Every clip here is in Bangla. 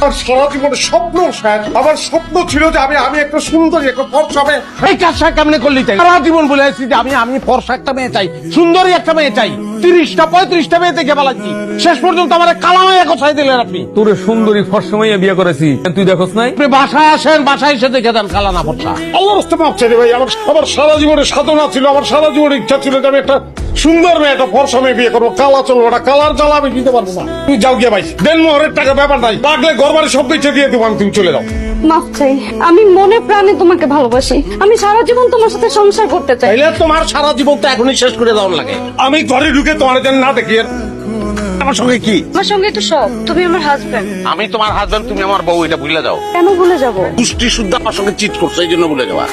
আমার সারা জীবনে স্বপ্ন শেষ। আমার স্বপ্ন ছিল যে আমি একটা সুন্দরী একটা ফর্সা মেয়ে। এই কাজটা কেমনে করলি তাই? সারা জীবন বলে আসছি যে আমি ফর্সা একটা মেয়ে চাই, সুন্দরী একটা মেয়ে চাই। 30টা 35টা মেয়ে দেখে বেলাচ্ছি, শেষ পর্যন্ত আমার কালা মেয়ে কোথায় দিলেন আপনি? তোরে সুন্দরী ফর্সা মেয়ে বিয়ে করেছি, তুই দেখোস নাই? আপনি বাসায় আসেন, বাসায় এসে দেখে দেন কালা না ফর্সা। আল্লাহর রাস্তা মাপ চাই রে ভাই। আমার সারা জীবনে সাধনা ছিল, আমার সারা জীবনে ইচ্ছা ছিল যে আমি একটা সুন্দর মেয়ে একটা ফর্সা মেয়ে বিয়ে করবো। কালা চলবো, ওটা কালার জ্বালা আমি দিতে পারবো না। তুই যাও গিয়ে ভাই, দেন মোহরের টাকা ব্যাপার নাই, লাগলে ঘর বাড়ি সব বেঁচে দিয়ে দেবো আমি, তুমি চলে যাও। মাফ চাই, আমি মনে প্রাণে তোমাকে ভালোবাসি। আমি সারা জীবন তোমার সাথে সংসার করতে চাই। তাইলে তোমার সারা জীবন তো এখনই শেষ করে দেওয়ার লাগে। আমি ঘরে ঢুকে তোমার যেন না দেখি। আমার সঙ্গে কি? আমার সঙ্গে একটু সব, তুমি আমার হাজবেন্ড। আমি তোমার হাজবেন্ড, তুমি আমার বউ, এটা ভুলে যাও। কেন ভুলে যাব? পুষ্টি শুদ্ধ আমার সঙ্গে চিট করছে, এই জন্য ভুলে যাওয়া।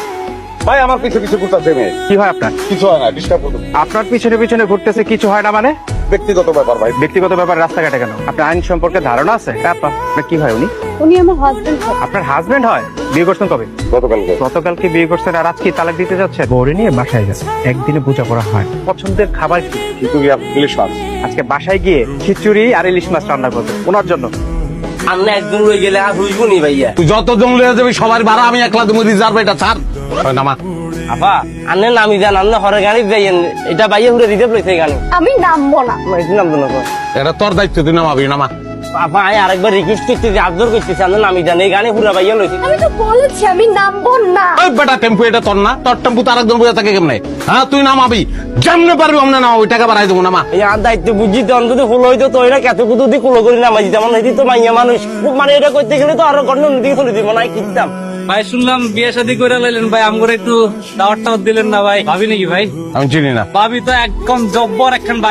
ভাই আমার পিছনে কিছু করতেছে মেয়ে। কি হয় আপনার? কিছু হয় না, ডিস্টার্ব করতে। আপনার পিছনে পিছনে ঘুরতেছে, কিছু হয় না মানে? ব্যক্তিগত ব্যাপার ভাই। ব্যক্তিগত ব্যাপার রাস্তাঘাটে কেন? আপনার আইন সম্পর্কে ধারণা আছে? আপা, আপনার কি হয় উনি? উনি আমার হাজবেন্ড। আপনার হাজবেন্ড হয়? বিয়ে করছেন কবে? গতকালকে। গতকালকে বিয়ে করছেন আর আজকে তালাক দিতে যাচ্ছে? বউরে নিয়ে বাসায় যাচ্ছে, একদিনে বোঝাপড়া হয়। পছন্দের খাবার কি? কিন্তু ইলিশ মাছ। আজকে বাসায় গিয়ে খিচুড়ি আর ইলিশ মাছ রান্না করবে ওনার জন্য। আমরা একজন রয়ে গেলে আর হইব নি ভাইয়া। তুই যত জন লয়ে যাবি সবার ভাড়া আমি একলা তুমি রিজার্ভ, এটা ছাড়। নামা। আপা আন্নে নামি যান, আন্নে হরে গাড়ি যাইয়েন, এটা বাইয়ে ঘুরে রিজার্ভ লইছে গাড়ি। আমি নামবো না। এটা নাম তো না। এটা তোর দায়িত্ব, তুই নামাবি, নামা। আপা আমি আরেকবার রিকোয়েস্ট করতেছি, আবজর করতেছি, আন্নে নামি যান, এই গাড়ি পুরা বাইয়ে লইছে। আমি তো বলেছি আমি নামবো না। ওই বেটা টেম্পু এটা তোর না? তোর টেম্পু তো আরেকজন বসে থাকে কেমনে? হ্যাঁ তুই নামাবি, যেমনে পারবি অমনে নামা, ওই টাকা বাড়াই দেবো, নামা। এই আর দায়িত্ব বুঝছি তো, অন্তত হলো হইতো তো এরা কত কুতু দিয়ে কুলো করি নামাই দিতাম, হইতি তো মাইয়া মানুষ, মানে এটা করতে গেলে তো আরো কন্যা দিকে চলে দিব না, কিনতাম। ভাই শুনলাম বিয়ে শাদী করে লাইলেন ভাই, আমগরে একটু দাওয়াত টাওয়াত দিলেন না ভাই? ভাবি নাকি ভাই? আমি চিনি না। ভাবি তো একদম জব্বর একখান